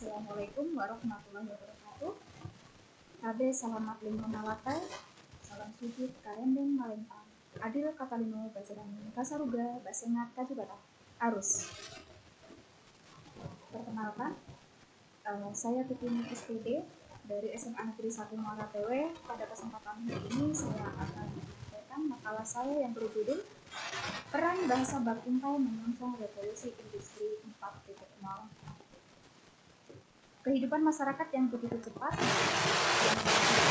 Assalamualaikum warahmatullahi wabarakatuh. Kabe salamat lingkungan malakai, salam sujud karendeng malempang. Adil katalino bajarani kasaruga basengat kajubata arus. Perkenalkan, saya Tutini SPD dari SMA Negeri 1 Muara TW. Pada kesempatan hari ini saya akan menyampaikan makalah saya yang berjudul Peran Bahasa Bakumpai Menyongsong Revolusi Industri 4.0. Kehidupan masyarakat yang begitu cepat yang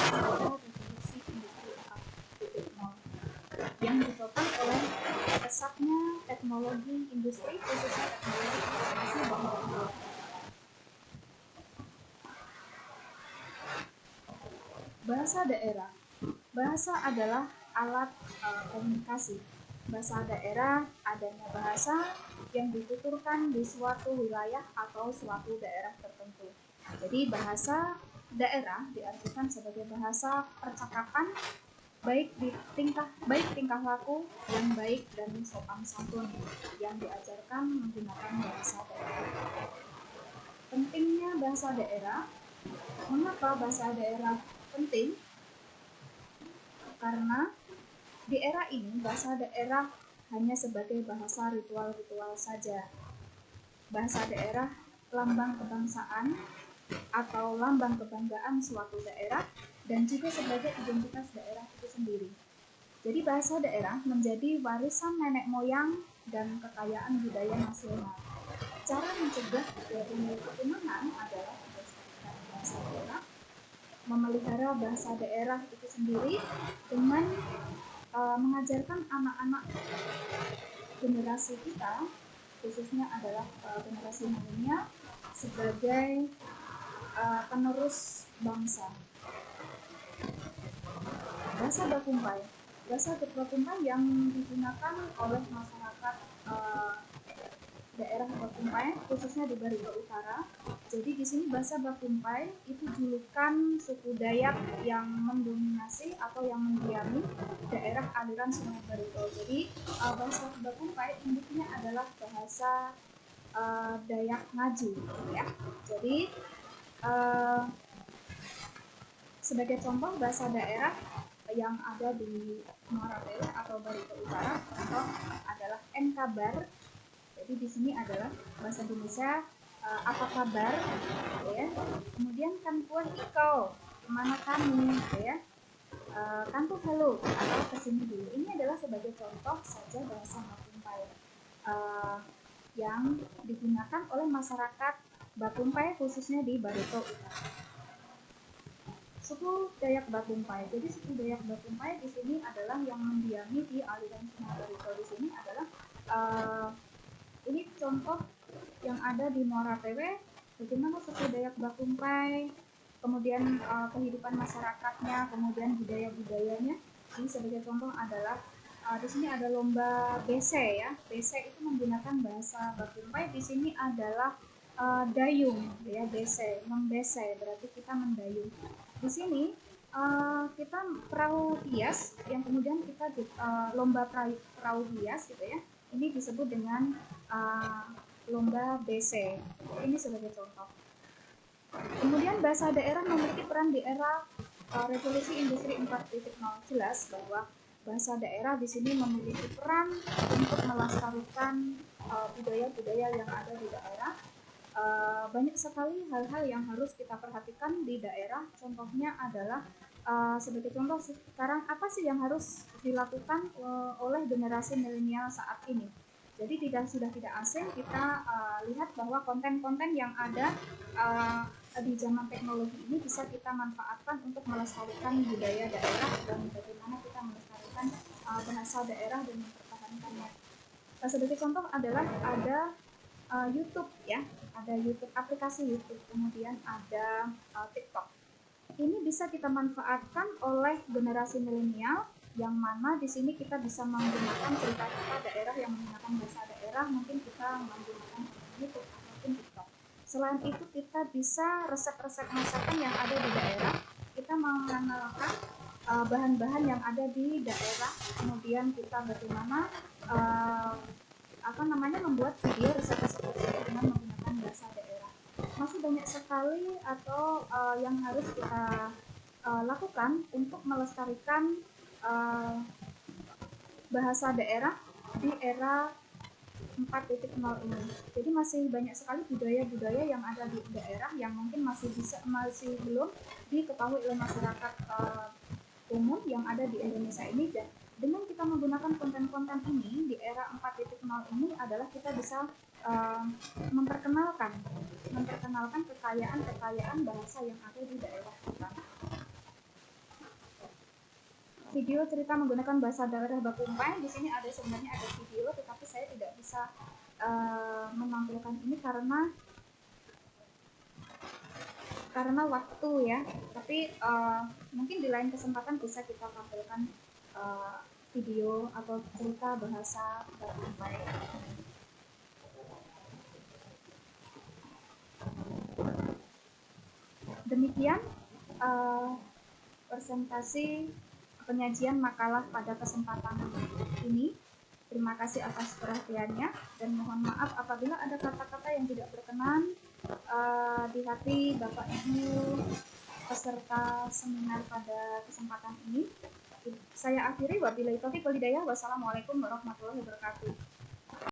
revolusi industri 4.0 yang ditopang oleh pesatnya teknologi industri, khususnya teknologi informasi dan komunikasi. Bahasa daerah. Bahasa adalah alat komunikasi. Bahasa daerah adanya bahasa yang dituturkan di suatu wilayah atau suatu daerah tertentu. Jadi bahasa daerah diartikan sebagai bahasa percakapan baik tingkah laku yang baik dan sopan santun yang diajarkan menggunakan bahasa daerah. Pentingnya bahasa daerah. Mengapa bahasa daerah penting? Karena di era ini bahasa daerah hanya sebagai bahasa ritual-ritual saja. Bahasa daerah lambang kebangsaan atau lambang kebanggaan suatu daerah dan juga sebagai identitas daerah itu sendiri. Jadi bahasa daerah menjadi warisan nenek moyang dan kekayaan budaya nasional. Cara mencegah terjadi keturunan adalah melestarikan bahasa daerah, memelihara bahasa daerah itu sendiri dengan mengajarkan anak-anak generasi kita, khususnya adalah generasi milenial, sebagai penerus bangsa. Bahasa Bakumpai. Bahasa Bakumpai yang digunakan oleh masyarakat daerah Bakumpai, khususnya di Barito Utara. Jadi di sini bahasa Bakumpai itu julukan suku Dayak yang mendominasi atau yang mendiami daerah aliran Sungai Barito. Jadi bahasa Bakumpai induknya adalah bahasa Dayak Ngaju, ya. Jadi sebagai contoh bahasa daerah yang ada di Muara Tewe atau Barito Utara contoh adalah Kabar. Jadi di sini adalah bahasa Indonesia apa kabar, ya. Kemudian Kanpuan Ikau, kemana kamu, ya. Kantu hello atau kesini dulu. Ini adalah sebagai contoh saja bahasa Bakumpai yang digunakan oleh masyarakat Bakumpai khususnya di Barito Utara. Suku Dayak Bakumpai. Jadi suku Dayak Bakumpai di sini adalah yang mendiami di aliran Sungai Barito. Di sini adalah ini contoh yang ada di Muara Tewe, bagaimana suku Dayak Bakumpai, kemudian kehidupan masyarakatnya, kemudian budaya-budayanya. Ini sebagai contoh adalah di sini ada lomba bese, ya. Bese itu menggunakan bahasa Bakumpai. Di sini adalah dayung, ya, bese, membese berarti kita mendayung. Di sini kita perahu hias yang kemudian kita lomba perahu hias, gitu ya. Ini disebut dengan lomba BC. Ini sebagai contoh. Kemudian bahasa daerah memiliki peran di era revolusi industri 4.0. Jelas bahwa bahasa daerah di sini memiliki peran untuk melestarikan budaya-budaya yang ada di daerah. Banyak sekali hal-hal yang harus kita perhatikan di daerah. Contohnya adalah sebagai contoh sekarang apa sih yang harus dilakukan oleh generasi milenial saat ini. Jadi sudah tidak asing kita lihat bahwa konten-konten yang ada di zaman teknologi ini bisa kita manfaatkan untuk melestarikan budaya daerah dan bagaimana kita melestarikan bahasa daerah dan mempertahankannya. Sebagai contoh adalah ada YouTube, ya, ada YouTube, aplikasi YouTube, kemudian ada TikTok. Ini bisa kita manfaatkan oleh generasi milenial, yang mana di sini kita bisa menggunakan cerita-cerita daerah yang menggunakan bahasa daerah, mungkin kita menggunakan YouTube ataupun TikTok. Selain itu kita bisa resep-resep masakan yang ada di daerah, kita mengenalkan bahan-bahan yang ada di daerah, kemudian kita bagaimana membuat video resep-resep dengan menggunakan bahasa daerah. Masih banyak banyak sekali atau yang harus kita lakukan untuk melestarikan bahasa daerah di era 4.0 ini. Jadi masih banyak sekali budaya-budaya yang ada di daerah yang mungkin masih belum diketahui oleh masyarakat umum yang ada di Indonesia ini. Dan dengan kita menggunakan konten-konten ini di era 4.0 ini adalah kita bisa memperkenalkan kekayaan bahasa yang ada di daerah kita. Video cerita menggunakan bahasa daerah Bakumpai, di sini sebenarnya ada video, tetapi saya tidak bisa menampilkan ini karena waktu ya. Tapi mungkin di lain kesempatan bisa kita tampilkan video atau cerita bahasa Bakumpai. Demikian presentasi penyajian makalah pada kesempatan ini. Terima kasih atas perhatiannya dan mohon maaf apabila ada kata-kata yang tidak berkenan di hati Bapak Ibu peserta seminar pada kesempatan ini. Saya akhiri, wabillahi taufiq wal hidayah. Wassalamualaikum warahmatullahi wabarakatuh.